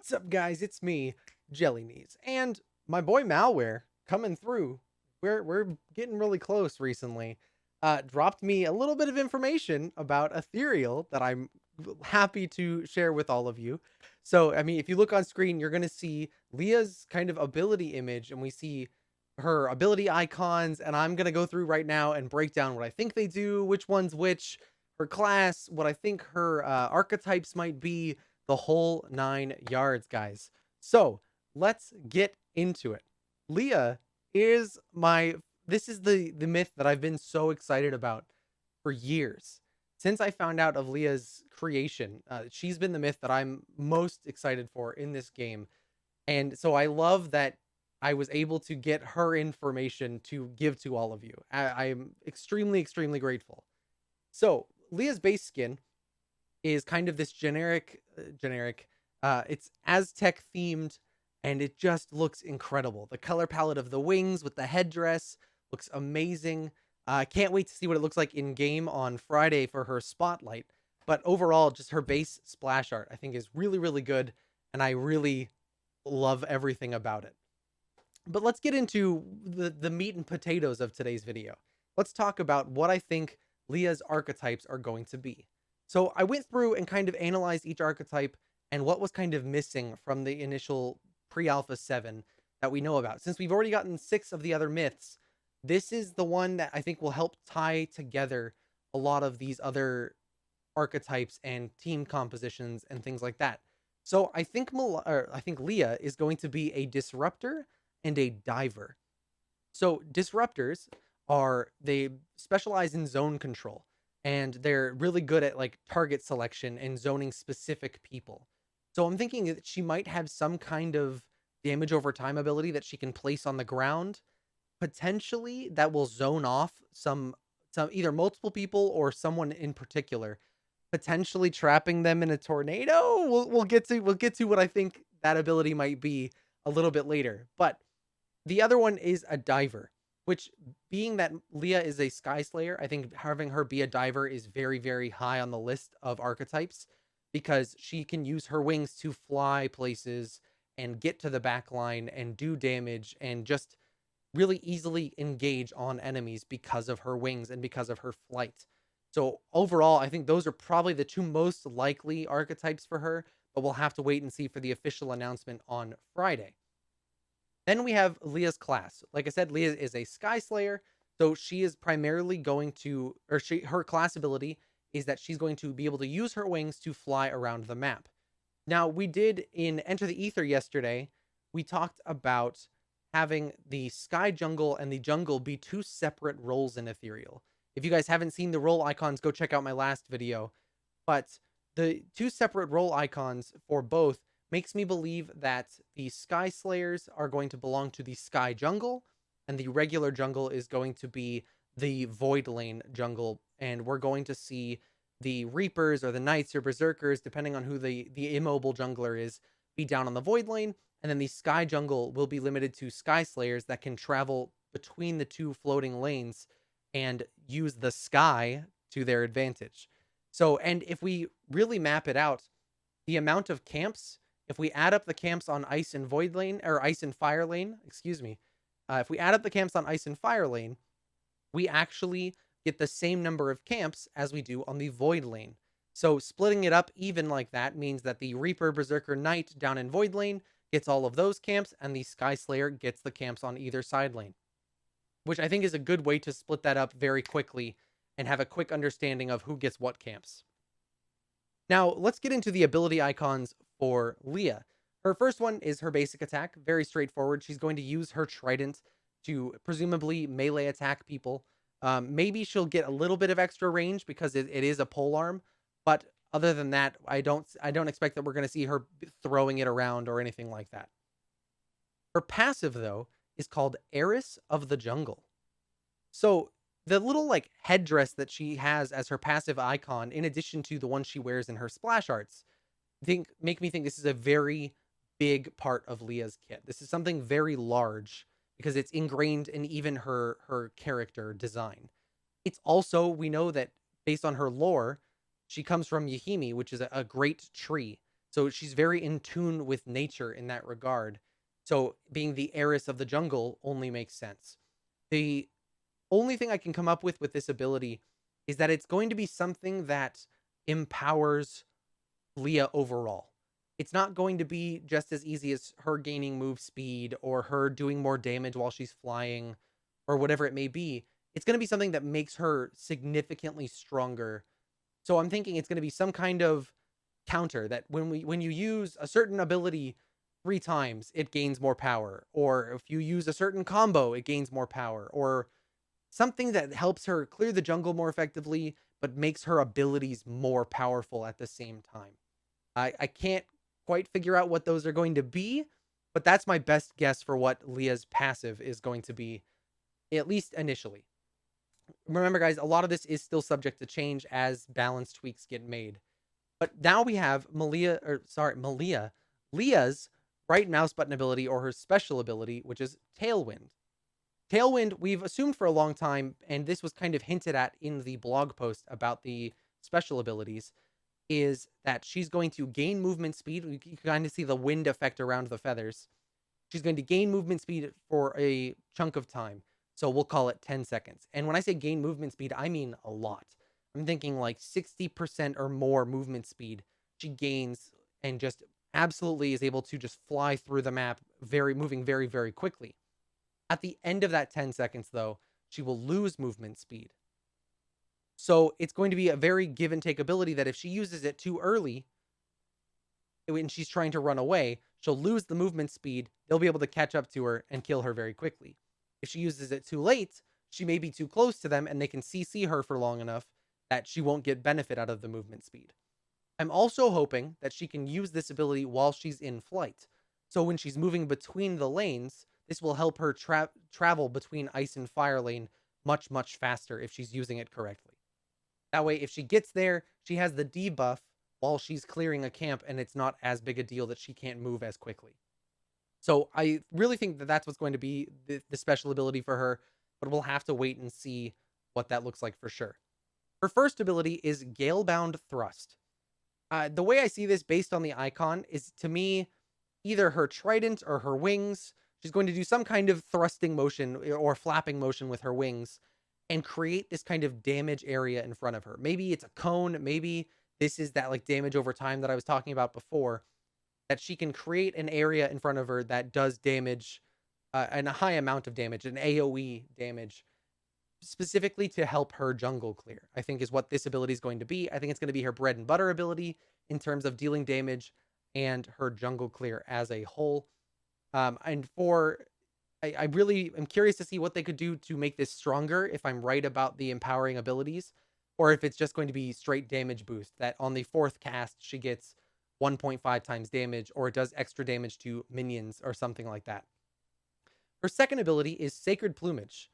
What's up, guys? It's me, JellyKnees, and my boy Malware coming through. We're getting really close recently. Dropped me a little bit of information about Ethereal that I'm happy to share with all of you. So, I mean, if you look on screen, you're gonna see Leah's kind of ability image, and we see her ability icons. And I'm gonna go through right now and break down what I think they do, which one's which, her class, what I think her archetypes might be, the whole 9 yards, guys. So let's get into it. Leah is my this is the myth that I've been so excited about for years. Since I found out of Leah's creation, she's been the myth that I'm most excited for in this game. And so I love that I was able to get her information to give to all of you. I'm extremely, extremely grateful. So Leah's base skin is kind of this it's Aztec themed, and it just looks incredible. The color palette of the wings with the headdress looks amazing. I can't wait to see what it looks like in game on Friday for her spotlight. But overall, just her base splash art I think is really, really good, and I really love everything about it. But let's get into the meat and potatoes of today's video. Let's talk about what I think Leah's archetypes are going to be. So I went through and kind of analyzed each archetype and what was kind of missing from the initial pre-alpha 7 that we know about. Since we've already gotten 6 of the other myths, this is the one that I think will help tie together a lot of these other archetypes and team compositions and things like that. So I think Leah is going to be a disruptor and a diver. So disruptors they specialize in zone control, and they're really good at like target selection and zoning specific people. So I'm thinking that she might have some kind of damage over time ability that she can place on the ground, potentially that will zone off some either multiple people or someone in particular, potentially trapping them in a tornado. We'll get to what I think that ability might be a little bit later. But the other one is a diver, which, being that Leah is a Sky Slayer, I think having her be a diver is very, very high on the list of archetypes, because she can use her wings to fly places and get to the back line and do damage and just really easily engage on enemies because of her wings and because of her flight. So overall, I think those are probably the two most likely archetypes for her, but we'll have to wait and see for the official announcement on Friday. Then we have Leah's class. Like I said, Leah is a Sky Slayer, so she is primarily going to, her class ability is that she's going to be able to use her wings to fly around the map. Now, we did in Enter the Ether yesterday, we talked about having the Sky Jungle and the Jungle be two separate roles in Ethereal. If you guys haven't seen the role icons, go check out my last video. But the two separate role icons for both makes me believe that the Sky Slayers are going to belong to the Sky Jungle, and the regular jungle is going to be the Void Lane jungle, and we're going to see the Reapers or the Knights or Berserkers, depending on who the immobile jungler is, be down on the Void Lane, and then the Sky Jungle will be limited to Sky Slayers that can travel between the two floating lanes and use the sky to their advantage. So, and if we really map it out, the amount of camps, if we add up the camps on Ice and Void Lane, or Ice and Fire Lane, excuse me, if we add up the camps on Ice and Fire Lane, we actually get the same number of camps as we do on the Void Lane. So splitting it up even like that means that the Reaper, Berserker, Knight down in Void Lane gets all of those camps, and the Sky Slayer gets the camps on either side lane, which I think is a good way to split that up very quickly and have a quick understanding of who gets what camps. Now, let's get into the ability icons for Leah. Her first one is her basic attack. Very straightforward. She's going to use her trident to presumably melee attack people. Maybe she'll get a little bit of extra range because it is a pole arm, but other than that, I don't expect that we're going to see her throwing it around or anything like that. Her passive, though, is called Heiress of the Jungle. So the little like headdress that she has as her passive icon, in addition to the one she wears in her splash arts, make me think this is a very big part of Leah's kit. This is something very large because it's ingrained in even her character design. It's also, we know that based on her lore, she comes from Yahimi, which is a great tree. So she's very in tune with nature in that regard. So being the heiress of the jungle only makes sense. The only thing I can come up with this ability is that it's going to be something that empowers Leah overall. It's not going to be just as easy as her gaining move speed or her doing more damage while she's flying or whatever it may be. It's going to be something that makes her significantly stronger. So I'm thinking it's going to be some kind of counter that when you use a certain ability 3 times, it gains more power, or if you use a certain combo, it gains more power, or something that helps her clear the jungle more effectively, but makes her abilities more powerful at the same time. I can't quite figure out what those are going to be, but that's my best guess for what Leah's passive is going to be, at least initially. Remember, guys, a lot of this is still subject to change as balance tweaks get made. But now we have Leah's right mouse button ability, or her special ability, which is Tailwind. Tailwind, we've assumed for a long time, and this was kind of hinted at in the blog post about the special abilities, is that she's going to gain movement speed. You can kind of see the wind effect around the feathers. She's going to gain movement speed for a chunk of time. So we'll call it 10 seconds. And when I say gain movement speed, I mean a lot. I'm thinking like 60% or more movement speed she gains, and just absolutely is able to just fly through the map, moving very, very quickly. At the end of that 10 seconds, though, she will lose movement speed. So it's going to be a very give and take ability that if she uses it too early, when she's trying to run away, she'll lose the movement speed. They'll be able to catch up to her and kill her very quickly. If she uses it too late, she may be too close to them and they can CC her for long enough that she won't get benefit out of the movement speed. I'm also hoping that she can use this ability while she's in flight. So when she's moving between the lanes, this will help her travel between ice and fire lane much, much faster if she's using it correctly. That way, if she gets there, she has the debuff while she's clearing a camp, and it's not as big a deal that she can't move as quickly. So I really think that that's what's going to be the special ability for her, but we'll have to wait and see what that looks like for sure. Her first ability is Galebound Thrust. The way I see this based on the icon is, to me, either her trident or her wings. She's going to do some kind of thrusting motion or flapping motion with her wings and create this kind of damage area in front of her. Maybe it's a cone. Maybe this is that like damage over time that I was talking about before, that she can create an area in front of her that does damage, and a high amount of damage, an AoE damage, specifically to help her jungle clear, I think is what this ability is going to be. I think it's going to be her bread and butter ability in terms of dealing damage and her jungle clear as a whole. I really am curious to see what they could do to make this stronger, if I'm right about the empowering abilities, or if it's just going to be straight damage boost, that on the 4th cast, she gets 1.5 times damage, or it does extra damage to minions or something like that. Her second ability is Sacred Plumage.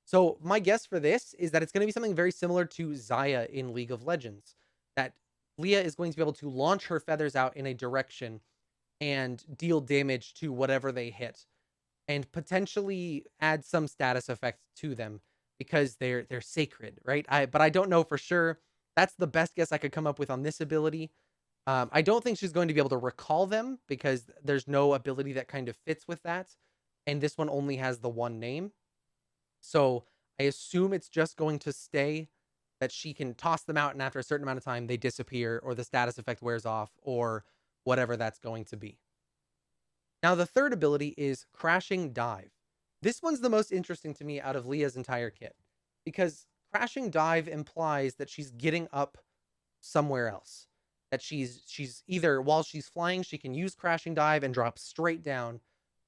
So my guess for this is that it's going to be something very similar to Xayah in League of Legends, that Leah is going to be able to launch her feathers out in a direction and deal damage to whatever they hit, and potentially add some status effects to them because they're sacred, right? But I don't know for sure. That's the best guess I could come up with on this ability. I don't think she's going to be able to recall them because there's no ability that kind of fits with that, and this one only has the one name. So I assume it's just going to stay that she can toss them out, and after a certain amount of time, they disappear, or the status effect wears off, or whatever that's going to be. Now, the third ability is Crashing Dive. This one's the most interesting to me out of Leah's entire kit, because Crashing Dive implies that she's getting up somewhere else. That she's either while she's flying, she can use Crashing Dive and drop straight down,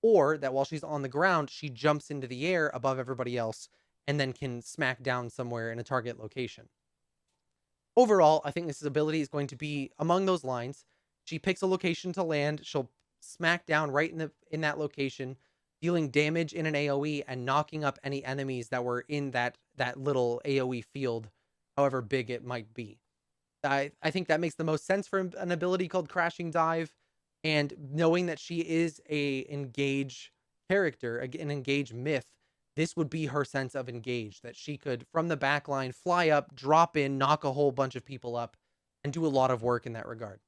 or that while she's on the ground, she jumps into the air above everybody else and then can smack down somewhere in a target location. Overall, I think this ability is going to be among those lines. She picks a location to land, she'll smack down right in that location, dealing damage in an AoE and knocking up any enemies that were in that little AoE field, however big it might be. I think that makes the most sense for an ability called Crashing Dive, and knowing that she is a engage character, an engage myth, this would be her sense of engage, that she could, from the back line, fly up, drop in, knock a whole bunch of people up, and do a lot of work in that regard.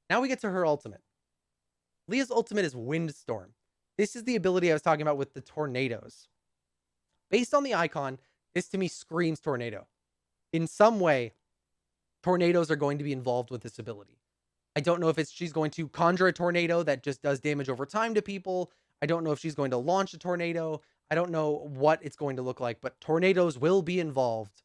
Now we get to her ultimate. Leah's ultimate is Windstorm. This is the ability I was talking about with the tornadoes. Based on the icon, this to me screams tornado. In some way, tornadoes are going to be involved with this ability. I don't know if she's going to conjure a tornado that just does damage over time to people. I don't know if she's going to launch a tornado. I don't know what it's going to look like, but tornadoes will be involved.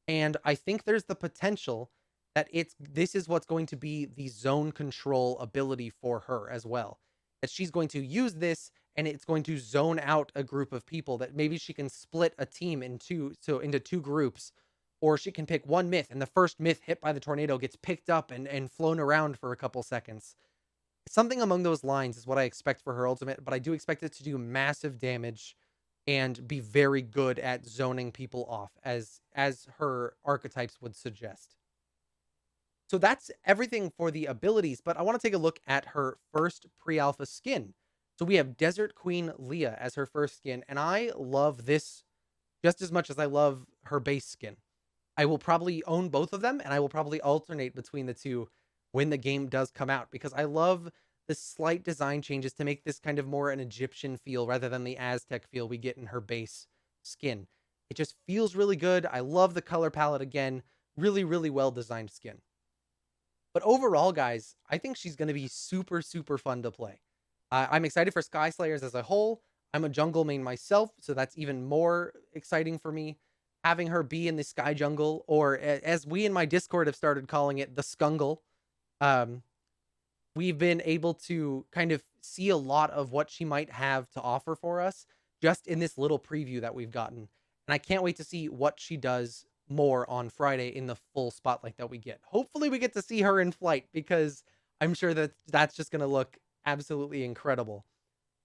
And I think there's the potential that this is what's going to be the zone control ability for her as well. That she's going to use this and it's going to zone out a group of people, that maybe she can split a team into two groups, or she can pick one myth and the first myth hit by the tornado gets picked up and flown around for a couple seconds. Something among those lines is what I expect for her ultimate, but I do expect it to do massive damage and be very good at zoning people off, as her archetypes would suggest. So that's everything for the abilities, but I want to take a look at her first pre-alpha skin. So we have Desert Queen Leah as her first skin, and I love this just as much as I love her base skin. I will probably own both of them, and I will probably alternate between the two when the game does come out, because I love the slight design changes to make this kind of more an Egyptian feel rather than the Aztec feel we get in her base skin. It just feels really good. I love the color palette again. Really, really well designed skin. But overall, guys, I think she's going to be super, super fun to play. I'm excited for Sky Slayers as a whole. I'm a jungle main myself, so that's even more exciting for me. Having her be in the Sky Jungle, or as we in my Discord have started calling it, the Skungler. We've been able to kind of see a lot of what she might have to offer for us just in this little preview that we've gotten. And I can't wait to see what she does more on Friday in the full spotlight that we get. Hopefully we get to see her in flight, because I'm sure that that's just going to look absolutely incredible.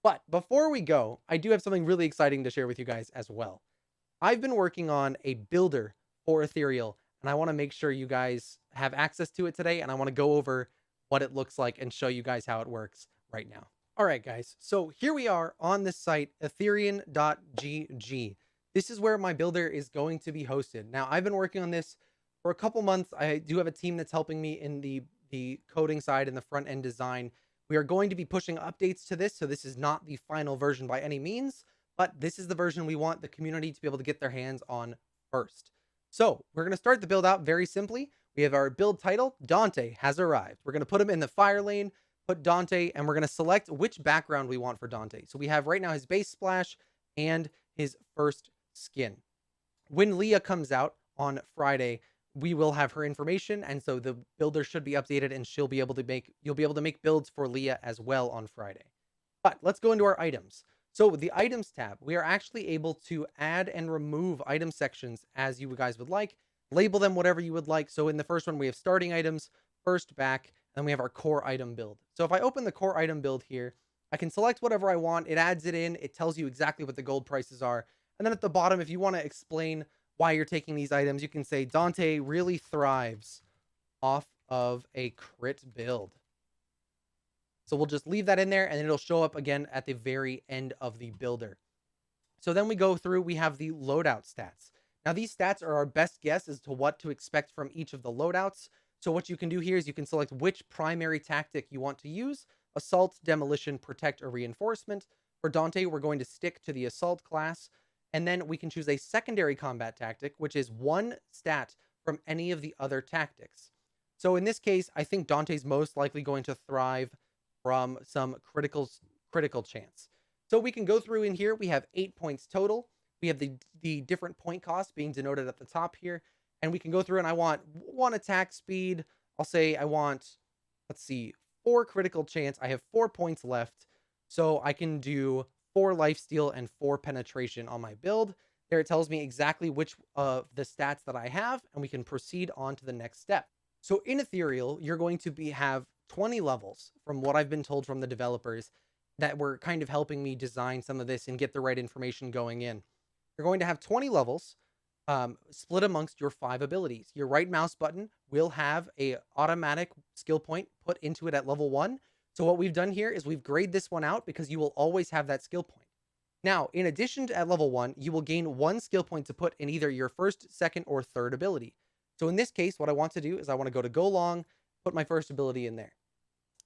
But before we go, I do have something really exciting to share with you guys as well. I've been working on a builder for Ethereal, and I want to make sure you guys have access to it today, and I want to go over what it looks like and show you guys how it works right now. All right, guys. So here we are on this site, Ethereum.gg. This is where my builder is going to be hosted. Now, I've been working on this for a couple months. I do have a team that's helping me in the coding side and the front end design. We are going to be pushing updates to this, so this is not the final version by any means, but this is the version we want the community to be able to get their hands on first. So we're going to start the build out very simply. We have our build title, Dante has arrived. We're going to put him in the fire lane, put Dante, and we're going to select which background we want for Dante. So we have right now his base splash and his first skin. When Leah comes out on Friday, we will have her information, and so the builder should be updated, and you'll be able to make builds for Leah as well on Friday. But let's go into our items. So the items tab, we are actually able to add and remove item sections as you guys would like. Label them whatever you would like. So in the first one, we have starting items, first, back, and then we have our core item build. So if I open the core item build here, I can select whatever I want. It adds it in. It tells you exactly what the gold prices are. And then at the bottom, if you want to explain why you're taking these items, you can say Dante really thrives off of a crit build. So we'll just leave that in there, and it'll show up again at the very end of the builder. So then we go through, we have the loadout stats. Now these stats are our best guess as to what to expect from each of the loadouts. So what you can do here is you can select which primary tactic you want to use: assault, demolition, protect, or reinforcement. For Dante, we're going to stick to the assault class. And then we can choose a secondary combat tactic, which is one stat from any of the other tactics. So in this case, I think Dante's most likely going to thrive from some critical chance. So we can go through in here. We have 8 points total. We have the different point costs being denoted at the top here. And we can go through, and I want 1 attack speed. I'll say I want, let's see, 4 critical chance. I have 4 points left. So I can do 4 lifesteal and 4 penetration on my build. There it tells me exactly which of the stats that I have, and we can proceed on to the next step. So in Ethereal, you're going to have 20 levels from what I've been told from the developers that were kind of helping me design some of this and get the right information going in. You're going to have 20 levels split amongst your 5 abilities. Your right mouse button will have a automatic skill point put into it at level 1. So what we've done here is we've graded this one out because you will always have that skill point. Now, in addition to at level 1, you will gain 1 skill point to put in either your first, second, or third ability. So in this case, what I want to do is I want to go to Go Long, put my first ability in there.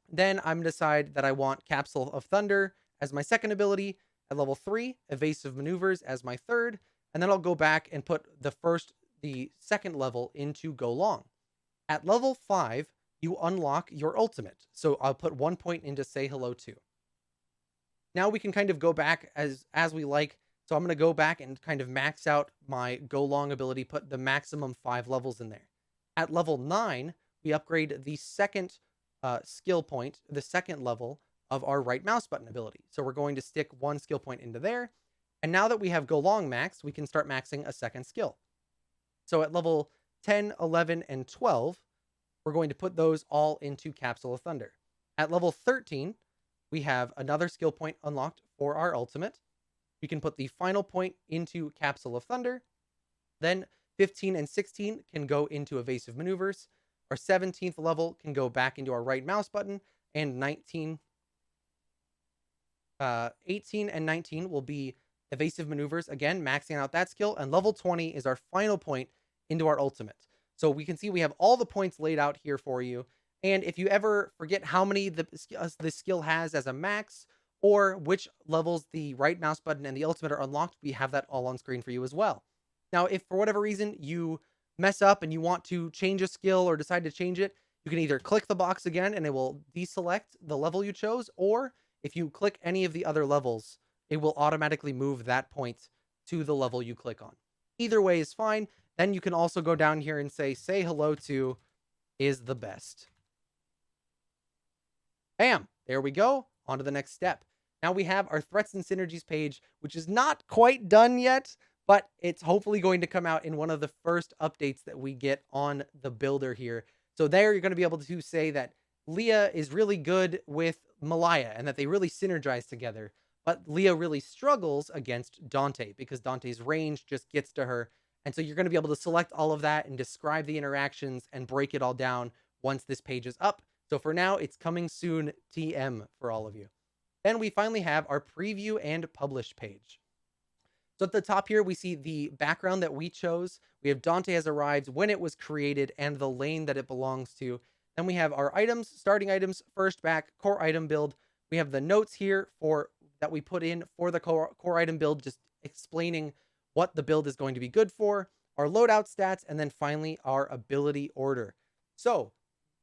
Then I'm going to decide that I want Capsule of Thunder as my second ability. At level 3, Evasive Maneuvers as my third. And then I'll go back and put the second level into Go Long. At level 5, you unlock your ultimate. So I'll put 1 point into Say Hello To. Now we can kind of go back as we like. So I'm going to go back and kind of max out my Go Long ability, put the maximum 5 levels in there. At level 9, we upgrade the second skill point, the second level of our right mouse button ability. So we're going to stick 1 skill point into there. And now that we have Go Long maxed, we can start maxing a second skill. So at level 10, 11, and 12, we're going to put those all into Capsule of Thunder. At level 13, we have another skill point unlocked for our ultimate. We can put the final point into Capsule of Thunder. Then 15 and 16 can go into Evasive Maneuvers. Our 17th level can go back into our right mouse button. And 18 and 19 will be Evasive Maneuvers, again, maxing out that skill. And level 20 is our final point into our ultimate. So we can see we have all the points laid out here for you. And if you ever forget how many this skill has as a max, or which levels the right mouse button and the ultimate are unlocked, we have that all on screen for you as well. Now, if for whatever reason you mess up and you want to change a skill or decide to change it, you can either click the box again and it will deselect the level you chose, or if you click any of the other levels, it will automatically move that point to the level you click on. Either way is fine. Then you can also go down here and say hello to is the best. Bam, there we go. On to the next step. Now we have our threats and synergies page, which is not quite done yet, but it's hopefully going to come out in one of the first updates that we get on the builder here. So there you're going to be able to say that Leah is really good with Malaya and that they really synergize together. But Leah really struggles against Dante because Dante's range just gets to her. And so you're going to be able to select all of that and describe the interactions and break it all down once this page is up. So for now, it's coming soon, TM for all of you. Then we finally have our preview and publish page. So at the top here, we see the background that we chose. We have Dante has arrived, when it was created, and the lane that it belongs to. Then we have our items, starting items, first back, core item build. We have the notes here that we put in for the core item build, just explaining what the build is going to be good for, our loadout stats, and then finally our ability order. So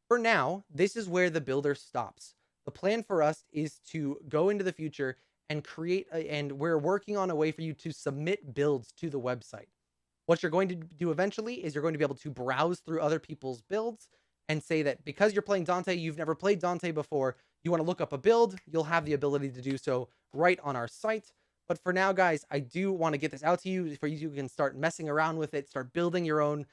for now, this is where the builder stops. The plan for us is to go into the future and and we're working on a way for you to submit builds to the website. What you're going to do eventually is you're going to be able to browse through other people's builds and say that because you're playing Dante, you've never played Dante before, you want to look up a build, you'll have the ability to do so right on our site. But for now, guys, I do want to get this out to you for you can start messing around with it, start building your own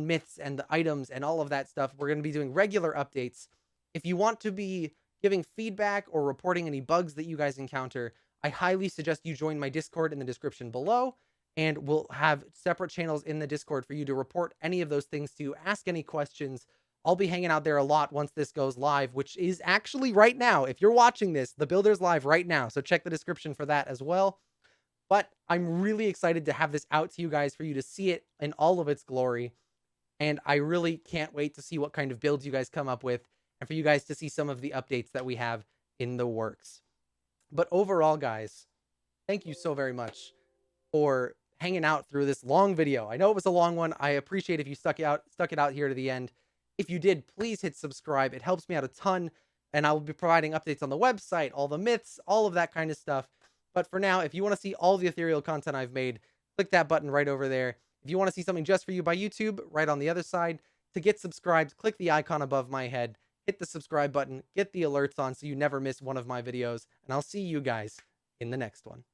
myths and the items and all of that stuff. We're going to be doing regular updates. If you want to be giving feedback or reporting any bugs that you guys encounter, I highly suggest you join my Discord in the description below, and we'll have separate channels in the Discord for you to report any of those things to, ask any questions. I'll be hanging out there a lot once this goes live, which is actually right now. If you're watching this, the builder's live right now, so check the description for that as well. But I'm really excited to have this out to you guys for you to see it in all of its glory. And I really can't wait to see what kind of builds you guys come up with and for you guys to see some of the updates that we have in the works. But overall, guys, thank you so very much for hanging out through this long video. I know it was a long one. I appreciate if you stuck it out here to the end. If you did, please hit subscribe. It helps me out a ton, and I will be providing updates on the website, all the myths, all of that kind of stuff. But for now, if you want to see all the Ethereal content I've made, click that button right over there. If you want to see something just for you by YouTube, right on the other side. To get subscribed, click the icon above my head, hit the subscribe button, get the alerts on so you never miss one of my videos, and I'll see you guys in the next one.